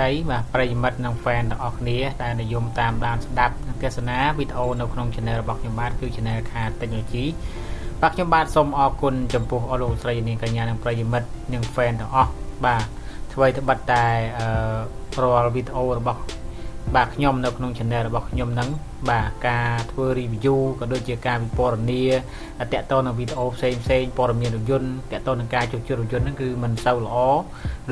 đấy màប្រិមិត្តនិង fan ទាំងអស់គ្នាដែលនិយមតាមដានស្ដាប់និងទស្សនាវីដេអូនៅក្នុង channel របស់ខ្ញុំបាទគឺ channel ខាត Technology បាទខ្ញុំបាទសូមអរគុណចំពោះអស់លោកស្រីនាងកញ្ញានិងប្រិមិត្តនិង fan ទាំងអស់បាទធ្វើត្បិតតែរាល់វីដេអូរបស់បាទខ្ញុំនៅក្នុង channel របស់ខ្ញុំហ្នឹងបាទការធ្វើ review ក៏ដូចជាការវិពណ៌នាតាក់ទងនឹងវីដេអូផ្សេងព័ត៌មានរថយន្តតាក់ទងនឹងការជួសជុលរថយន្តហ្នឹងគឺមិនសូវល្អ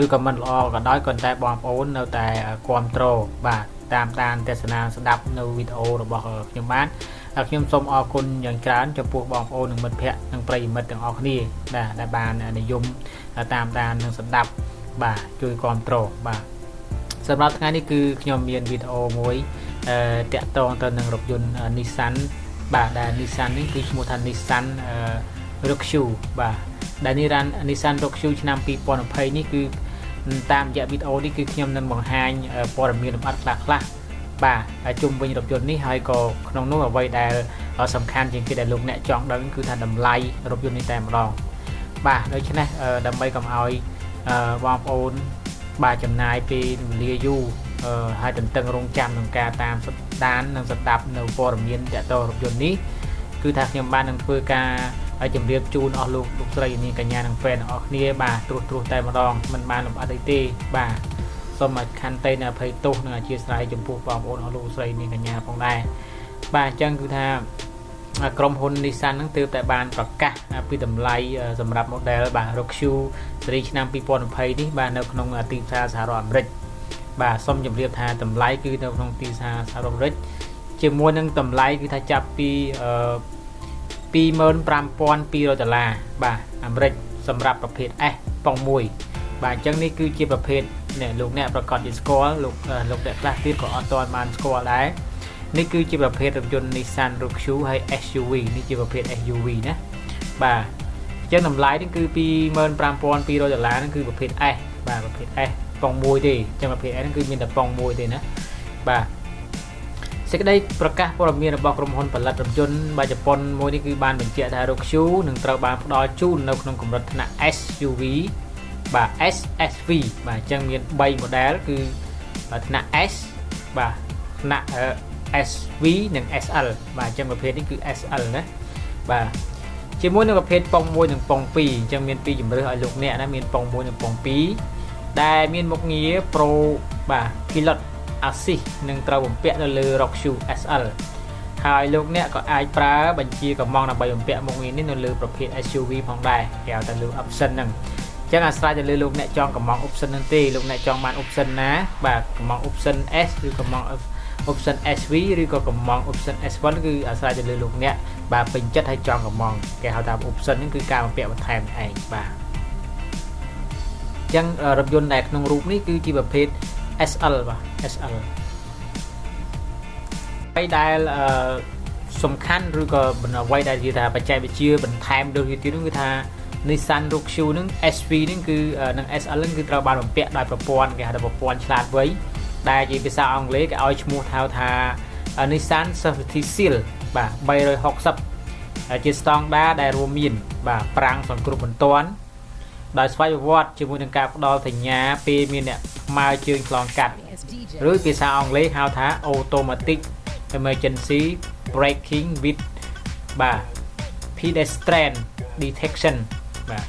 ឬក៏មិនល្អក៏ដោយក៏តែបងប្អូននៅតែគ្រប់គ្រងបាទតាមដានទស្សនាស្ដាប់នៅវីដេអូរបស់ខ្ញុំបាទខ្ញុំសូមអរគុណយ៉ាងច្រើនចំពោះបងប្អូននិងមិត្តភ័ក្តិនិងប្រិយមិត្តទាំងអស់គ្នាដែលបាននិយមតាមដាននិងស្ដាប់បាទជួយគ្រប់គ្រងបាទសម្រាប់ថ្ងៃនេះគឺខ្ញុំមានវីដេអូមួយតាក់ទងទៅនឹងរថយន្ត Nissan បាទដែល Nissan នេះគឺឈ្មោះថា Nissan Rogue បាទដែល Nissan Rogue ឆ្នាំ2020នេះគឺតាមរយៈវីដេអូនេះគឺខ្ញុំនឹងបង្ហាញព័ត៌មានលម្អិតខ្លះបាទជុំវិញរថយន្តនេះហើយក៏ក្នុងនោះអ្វីដែលសំខាន់ជាងគេដែលលោកអ្នកចង់ដឹងគឺថាតម្លៃរថយន្តនេះតែម្ដងបាទដូច្នេះដើម្បីកុំឲ្យបងប្អូនបាទចំណាយពេលវេលាយូរហើយទន្ទឹងរង់ចាំនឹងការតាមដាននិងស្ដាប់នៅព័ត៌មានតាក់ទងរថយន្តនេះគឺថាខ្ញុំបាននឹងធ្វើការជម្រាបជូនអស់លោកស្រីនាងកញ្ញានិង fan ទាំងអស់គ្នាបាទត្រួសតែម្ដងមិនបានលម្អិតអីទេបាទសូមឲ្យខន្តីនៅអភ័យទោសនិងអធិស្ឋានចំពោះបងប្អូនអស់លោកស្រីនាងកញ្ញាផងដែរបាទអញ្ចឹងគឺថាក្រុមហ៊ុន Nissan ហ្នឹងទើបតែបានប្រកាសពីតម្លៃសម្រាប់ model បាទ Rogue ស៊េរីឆ្នាំ2020នេះបាទនៅក្នុងទីផ្សារសហរដ្ឋអាមេរិកបាទសូមជម្រាបថាតម្លៃគឺនៅក្នុងទីផ្សារសហរដ្ឋអាមេរិកជាមួយនឹងតម្លៃគឺថាចាប់ពី$25,200បាទអាមេរិកសម្រាប់ប្រភេទ S ប៉ុង1បាទអញ្ចឹងនេះគឺជាប្រភេទលោកអ្នកប្រកាសជាស្គាល់លោកអ្នកខ្លះទៀតក៏អត់ទាន់បានស្គាល់ដែរនេះគឺជាប្រភេទរថយន្ត Nissan Rogue ហើយ SUV នេះជាប្រភេទ SUV ណាបាទអញ្ចឹងតម្លៃនេះគឺ$25,200ហ្នឹងគឺប្រភេទ S បាទប្រភេទ S ប៉ុង1ទេអញ្ចឹងប្រភេទ S ហ្នឹងគឺមានតែប៉ុង1ទេណាបាទសេចក្តីប្រកាសព័ត៌មានរបស់ក្រុមហ៊ុនផលិតរថយន្តបាទជប៉ុនមួយនេះគឺបានបញ្ជាក់ថា Rogue នឹងត្រូវបានផ្ដល់ជូននៅក្នុងកម្រិតថ្នាក់ SUV បាទ SSV បាទអញ្ចឹងមាន3 model គឺថ្នាក់ S បាទថ្នាក់SV និង SL បាទអញ្ចឹងប្រភេទនេះគឺ SL ណាបាទជាមួយនឹងប្រភេទប៉ុង1និងប៉ុង2អញ្ចឹងមាន2ជម្រើសឲ្យលោកអ្នកណាមានប៉ុង1និងប៉ុង2ដែលមានមុខងារ Pro បាទ Pilot Assist នឹងត្រូវបំពាក់នៅលើ Rogue SL ហើយលោកអ្នកក៏អាចប្រើបញ្ជាកម្ងដើម្បីបំពាក់មុខងារនេះនៅលើប្រភេទ SUV ផងដែរគេហៅថាលើ option ហ្នឹងអញ្ចឹងអាស្រ័យទៅលើលោកអ្នកចង់កម្ង option ហ្នឹងទេលោកអ្នកចង់បាន option ណាបាទកម្ង option S ឬកម្ងoption SV ឬក៏កំង option S1 គឺអាស្រ័យទៅលើលោកអ្នកបាទពេញចិត្តហើយចង់កំងគេហៅថា option ហ្នឹងគឺការបំពាក់បន្ថែមឯងបាទអញ្ចឹងរថយន្តដែលក្នុងរូបនេះគឺជាប្រភេទ SL បាទ SL ហើយដែលសំខាន់ឬក៏អ្វីដែលនិយាយថាបច្ចេកវិទ្យាបន្ថែមដូចទៀតនោះគឺថា Nissan Rogue ហ្នឹង SV ហ្នឹងគឺនិង SL ហ្នឹងគឺត្រូវបានបំពាក់ដោយប្រព័ន្ធគេហៅថាប្រព័ន្ធឆ្លាតវៃដែលជាភាសាអង់គ្លេសគេឲ្យឈ្មោះថា Nissan Safety Seal បាទ360ជាស្តង់ដារដែលរួមមានបាទប្រាំងសង្គ្រោះបន្ទាន់ដោយស្វ័យប្រវត្តិជាមួយនឹងការផ្ដល់សញ្ញាពេលមានអ្នកថ្មើរជើងឆ្លងកាត់ឬភាសាអង់គ្លេសហៅថា Automatic Emergency Braking with បាទ Pedestrian Detection បាទ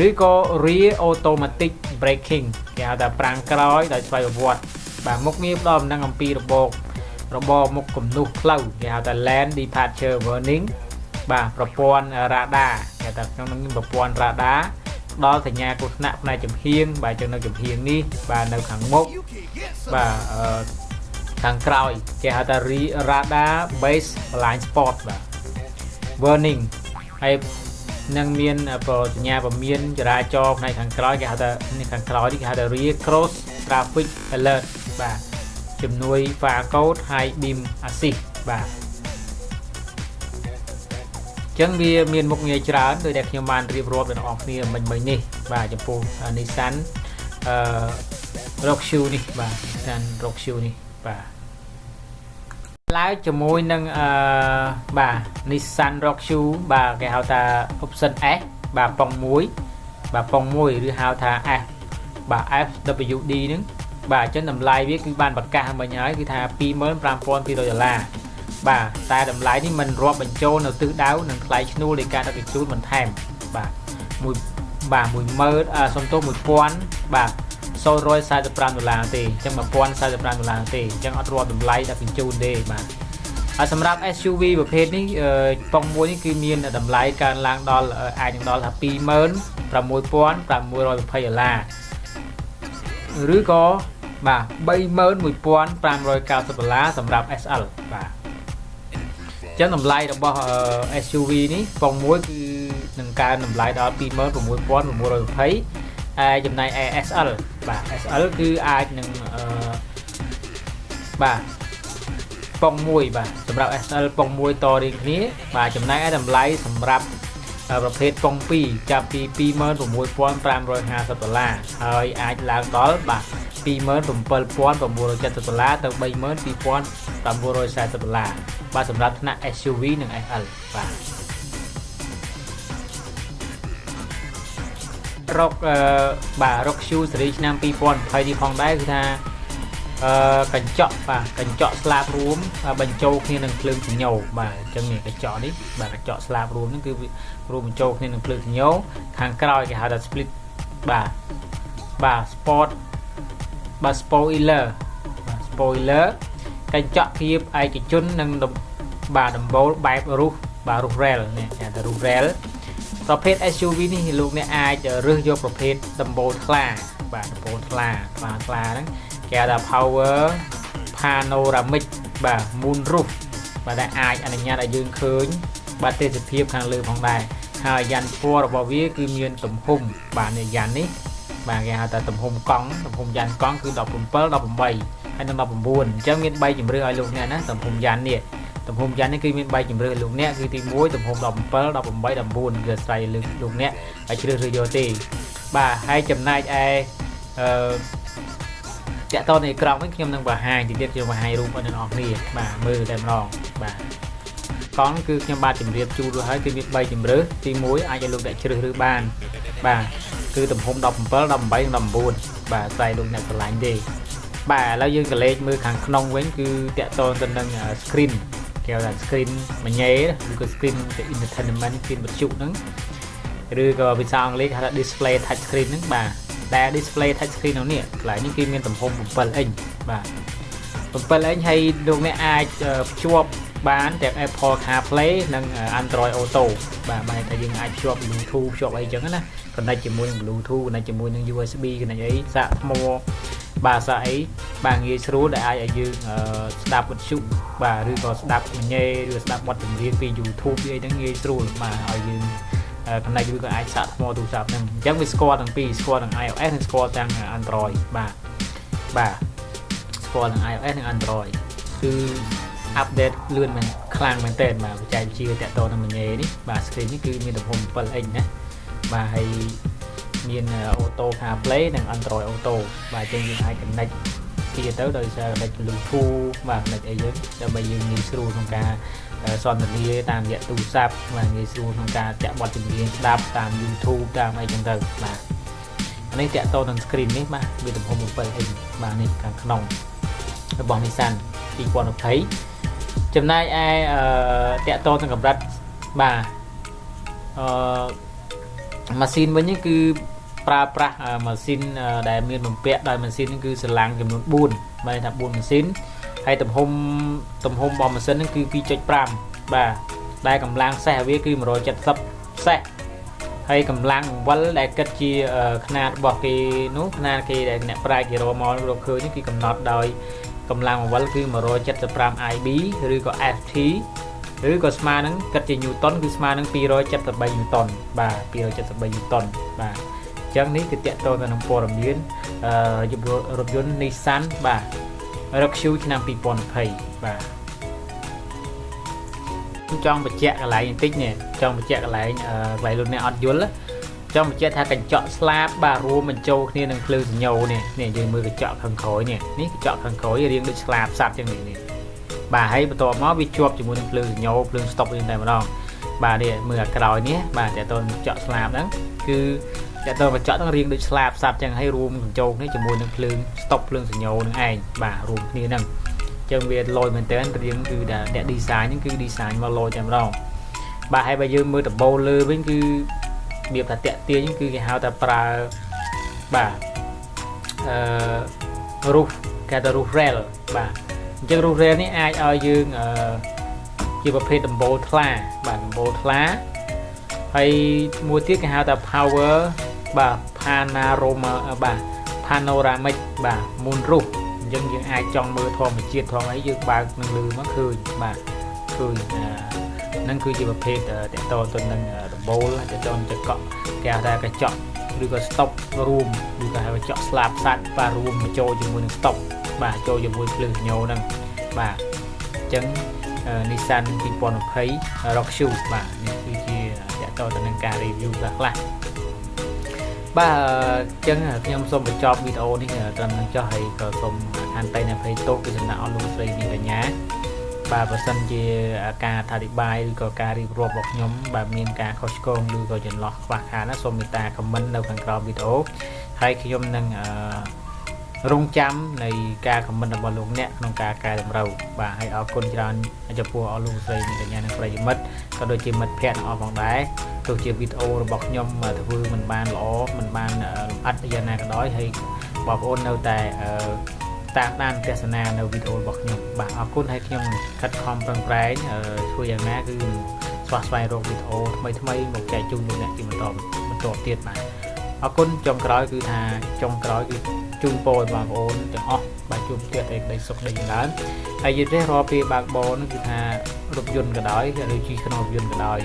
ឬក៏ Rear Automatic Braking គេហៅថាប្រាំងក្រោយដោយស្វ័យប្រវត្តិបាទមុខងារផ្ដល់ដំណឹងអំពីរបបមុខគំនូសផ្លូវគេហៅថា Lane Departure Warning បាទប្រព័ន្ធ radar គេថាក្នុងនោះមានប្រព័ន្ធ radar ផ្ដល់សញ្ញាគ្រោះថ្នាក់ផ្នែកចំហៀងបាទចឹងនៅចំហៀងនេះបាទនៅខាងមុខបាទខាងក្រោយគេហៅថា radar base blind spot បាទ warning ហើយនឹងមានសញ្ញាពមៀនចរាចរណ៍ផ្នែកខាងក្រោយគេហៅថានេះខាងក្រោយនេះគេហៅថា rear cross traffic alert បាទជំនួយ far code high beam assist បាទអញ្ចឹងវាមានមុខងារច្រើនដោយដែលខ្ញុំបានរៀបរាប់ដល់អ្នកនរគ្នាមិញនេះបាទចំពោះ Nissan Rogue នេះបាទ Nissan Rogue នេះបាទឡើងជាមួយនឹងបាទ Nissan Rogue បាទគេហៅថា option S បាទប៉ុង1បាទប៉ុង1ឬហៅថា S បាទ FWD ហ្នឹង បាទអញ្ចឹងតម្លៃវាគឺបានប្រកាសមិញហើយគឺថា $25,200 បាទតែតម្លៃនេះមិនរាប់បញ្ចូលនៅទិសដៅនិងថ្លៃឈ្នួលនៃការដឹកជញ្ជូនបន្ថែមបាទ10000សុំទោស1000បាទ$145ទេអញ្ចឹង$1045ទេអញ្ចឹងអត់រាប់តម្លៃដឹកជញ្ជូនទេបាទហើយសម្រាប់ SUV ប្រភេទនេះប៉ុងមួយនេះគឺមានតម្លៃកើនឡើងដល់អាចនឹងដល់ថា$26,620ឬក៏បាទ$31,590សម្រាប់ SL បាទអញ្ចឹងតម្លៃរបស់ SUV នេះប៉ុងមួយគឺនឹងកើនតម្លៃដល់$26,620ហើយចំណែក SL បាទ SL គឺអាចនឹងបាទប៉ុងមួយបាទសម្រាប់ SL ប៉ុងមួយតរៀងគ្នាបាទចំណែកឯតម្លៃសម្រាប់ប្រភេទប៉ុង2ចាប់ពី$26,550ហើយអាចឡើងដល់បាទ$27,970ទៅ$32,940បាទសម្រាប់ថ្នាក់ SUV និង SL បាទរក Q ស៊េរីឆ្នាំ2020នេះផងដែរគឺថាកញ្ចក់បាទកញ្ចក់ស្លាបរួមបញ្ចូលគ្នានឹងភ្លើងសញ្ញោបាទអញ្ចឹងនេះកញ្ចក់នេះបាទកញ្ចក់ស្លាបរួមហ្នឹងគឺរួមបញ្ចូលគ្នានឹងភ្លើងសញ្ញោខាងក្រោយគេហៅថា split បាទ sport បាទ spoiler កញ្ចក់ភាពឯកជននិងបាទដំបូលបែបរੂសបាទរੂស rail នេះគេហៅថារੂស rail ប្រភេទ SUV នេះលោកអ្នកអាចរើសយកប្រភេទដំបូលថ្លាបាទដំបូលថ្លាហ្នឹងគេហៅថា power panoramic បាទ moon roof បាទដែលអាចអនុញ្ញាតឲ្យយើងឃើញបាទទេសភាពខាងលើផងដែរហើយយ៉ាន់ពណ៌របស់វាគឺមានទំហំបាទនៃយ៉ាន់នេះបាទគេហៅថាទំហំកង់ទំហំយ៉ាន់កង់គឺ17 18ហើយនិង19អញ្ចឹងមាន3ជម្រើសឲ្យលោកអ្នកណាទំហំយ៉ាន់នេះគឺមាន3ជម្រើសលោកអ្នកគឺទី1ទំហំ17 18 19គឺអាស្រ័យលើលោកអ្នកឲ្យជ្រើសរើសយកទេបាទហើយចំណែកឯតាក់ទងនៃក្រោមវិញខ្ញុំនឹងបង្ហាញទីទៀតខ្ញុំបង្ហាញរូបឲ្យអ្នកនរគ្នាបាទមើលតែម្ដងបាទកង់គឺខ្ញុំបាទជម្រាបជូនរួចហើយគឺមាន3ជម្រើសទី1អាចឲ្យលោកអ្នកជ្រើសរើសបានបាទគឺទំហំ17 18 19បាទស្អីលោកអ្នកឆ្លាញ់ទេបាទឥឡូវយើងក៏លេខមើលខាងក្នុងវិញគឺតាក់ទងទៅនឹង screen គេហៅថា screen មញ៉េឬក៏ screen entertainment screen វិទ្យុហ្នឹងឬក៏ភាសាអង់គ្លេសហៅថា display touch screen ហ្នឹងបាទដែល display touch screen នោះនេះកន្លែងនេះគឺមានទំហំ7 inch បាទ7 inch ហើយលោកអ្នកអាចភ្ជាប់បានទាំង Apple CarPlay និង Android Auto បាទបែរថាយើងអាចភ្ជាប់ Bluetooth ភ្ជាប់អីចឹងណា connect ជាមួយនឹង Bluetooth connect ជាមួយនឹង USB connect អីសាកថ្មបាទសាកអីបាទងាយស្រួលដែលអាចឲ្យយើងស្ដាប់វិទ្យុបាទឬក៏ស្ដាប់មញ៉េឬស្ដាប់បទចម្រៀងពី YouTube អីហ្នឹងងាយស្រួលបាទឲ្យយើងconnect ឬក៏អាចសាកថ្មទូរស័ព្ទហ្នឹងអញ្ចឹងវាស្គាល់ទាំងពីរស្គាល់ទាំង iOS និងស្គាល់ទាំង Android បាទស្គាល់ទាំង iOS និង Android គឺ update លឿនមែនខ្លាំងមែនទែនបាទបច្ចេកវិទ្យាតាក់ទងនឹងមញ៉េនេះបាទ screen នេះគឺមានទំហំ7 inch ណាបាទហើយមាន Auto CarPlay និង Android Auto បាទអញ្ចឹងយើងអាច connect គ្នាទៅដោយសារ connect Bluetooth បាទ connect អីយើងដើម្បីយើងងាយស្រួលក្នុងការសន្ទនាតាមរយៈទូរស័ព្ទបាទងាយស្រួលក្នុងការចាក់បទចម្រៀងស្ដាប់តាម YouTube តាមអីចឹងទៅបាទនេះតាក់ទងនឹង screen នេះបាទវាទំហំ7 inch បាទនេះខាងក្នុងរបស់ Nissan 2020ចំណែកឯតាក់ទងនឹងកម្រិតបាទម៉ាស៊ីនវិញនេះគឺប្រើប្រាស់ម៉ាស៊ីនដែលមានបំពាក់ដោយម៉ាស៊ីននេះគឺស្រឡាំងចំនួន4បាទថា4ម៉ាស៊ីនហើយទំហំរបស់ម៉ាស៊ីននេះគឺ 2.5 បាទដែលកម្លាំងសេះវាគឺ170សេះហើយកម្លាំងបង្វិលដែលគិតជាຂະຫນាតរបស់គេនោះຂະຫນាតគេដែលអ្នកប្រាជ្ញគេរកមករកឃើញនេះគឺកំណត់ដោយកម្លាំងបង្វិលគឺ175 IB ឬក៏ FT ឬក៏ស្មើនឹងគិតជាញូតុនគឺស្មើនឹង273ញូតុនបាទ273ញូតុនបាទអញ្ចឹងនេះគឺតាក់ទងទៅនឹងព័ត៌មានរថយន្ត Nissan បាទ RX ឆ្នាំ2020បាទចង់បញ្ជាក់កន្លែងបន្តិចនេះចង់បញ្ជាក់កន្លែងលោកអ្នកអត់យល់ចង់បញ្ជាក់ថាកញ្ចក់ស្លាបបាទរួមបញ្ចូលគ្នានឹងភ្លើងសញ្ញោនេះយើងមើលកញ្ចក់ខាងក្រោយនេះកញ្ចក់ខាងក្រោយរាងដូចស្លាបសัตว์ចឹងនេះបាទហើយបន្ទាប់មកវាជាប់ជាមួយនឹងភ្លើងសញ្ញោភ្លើងស្តុបនេះតែម្ដងបាទនេះមើលអាក្រោយនេះបាទតើតើកញ្ចក់ស្លាបហ្នឹងគឺ តែតើបញ្ចក់នឹងរៀងដូចស្លាបសាប់ចឹងឲ្យរួមកញ្ចោកនេះជាមួយនឹងភ្លើង stop ភ្លើងសញ្ញោនឹងឯងបាទរួមគ្នាហ្នឹងចឹងវាលយមែនតើរៀងគឺតែ design ហ្នឹងគឺ design មកលយតែម្ដងបាទហើយបើយើងមើលដំបូលលើវិញគឺរបៀបថាតាក់ទាញគឺគេហៅថាប្រើបាទroof គេថា roof rail បាទអញ្ចឹង roof rail នេះអាចឲ្យយើងជាប្រភេទដំបូលថ្លាបាទដំបូលថ្លាហើយមួយទៀតគេហៅថា power បាទ panoramic បាទ moon roof អញ្ចឹងយើងអាចចង់មើលធម្មជាតិធម្មអីយើងបើកនឹងលើមកឃើញបាទឃើញហ្នឹងគឺជាប្រភេទតកតទៅនឹងដំបូលតកតទៅកក់គេហៅថាកញ្ចក់ឬក៏ stop រួមឬក៏ហៅកញ្ចក់ស្លាបសាច់បាទរួមបញ្ចូលជាមួយនឹង stop បាទចូលជាមួយភ្លើងសញ្ញោហ្នឹងបាទអញ្ចឹងNissan 2020 Rock Shoe បាទនេះគឺជាតកតទៅនឹងការ review ខ្លះបាទអញ្ចឹងខ្ញុំសូមបញ្ចប់វីដេអូនេះត្រឹមនឹងចុះហើយក៏សូមអន្តរភាពទោសពីសំណាក់អស់លោកស្រីនាងកញ្ញាបាទបើសិនជាការអធិប្បាយឬក៏ការរៀបរាប់របស់ខ្ញុំបាទមានការខុសឆ្គងឬក៏ចន្លោះខ្វះខាតណាសូមមេត្តា comment នៅខាងក្រោមវីដេអូហើយខ្ញុំនឹងរងចាំនៃការ comment របស់លោកអ្នកក្នុងការកែតម្រូវបាទហើយអរគុណច្រើនចំពោះអស់លោកស្រីនាងកញ្ញានិងប្រិយមិត្តក៏ដូចជាមិត្តភ័ក្តិអស់ផងដែរទោះជាវីដេអូរបស់ខ្ញុំធ្វើមិនបានល្អមិនបានលម្អិតយ៉ាងណាក៏ដោយហើយបងប្អូននៅតែតាមដានទស្សនានៅវីដេអូរបស់ខ្ញុំបាទអរគុណហើយខ្ញុំខិតខំប្រឹងប្រែងធ្វើយ៉ាងណាគឺស្វះស្វែងរកវីដេអូថ្មីៗមកចែកជូនលោកអ្នកជាបន្តទៀតបាទអរគុណចុងក្រោយគឺថាចុងក្រោយគឺជូនពរបងប្អូនទាំងអស់បាទជួបទៀតឯក្តីសុខដីចម្រើនហើយយល់ទេរាល់ពេលបើកបរនោះគឺថារថយន្តក៏ដោយឬជិះក្នុងរថយន្តក៏ដោយ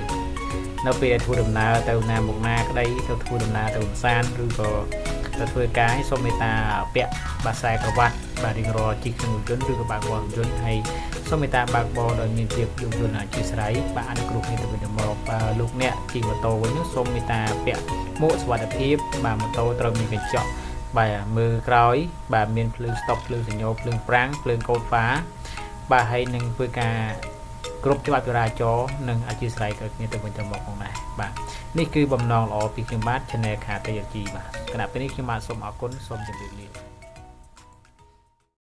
នៅពេលធ្វើដំណើរទៅណាមកណាក្តីទៅធ្វើដំណើរទៅកំសាន្តឬក៏ទៅធ្វើការឲ្យសូមមេត្តាពាក់បាខ្សែក្រវ៉ាត់បាទរៀងរាល់ជិះក្នុងរថយន្តឬក៏បើកបររថយន្តហើយសូមមេត្តាបើកបរដោយមានភាពយោគយល់អធិស្ឋានបាទអនុគ្រោះគ្នាទៅវិញទៅមកបាទលោកអ្នកជិះម៉ូតូវិញសូមមេត្តាពាក់មួកសុវត្ថិភាពបាទម៉ូតូត្រូវមានកញ្ចក់បាទមើលក្រោយបាទមានភ្លើង stop ភ្លើងសញ្ញោភ្លើងប្រាំងភ្លើងកូដហ្វាបាទហើយនឹងធ្វើការគ្រប់ច្បាប់ចរាចរណ៍និងអធិស្ឋានទៅគ្នាទៅវិញទៅមកផងដែរបាទនេះគឺបំណងល្អពីខ្ញុំបាទ Channel ខាតេយជីបាទគណៈពេលនេះខ្ញុំបាទសូមអរគុណសូមជម្រាបលា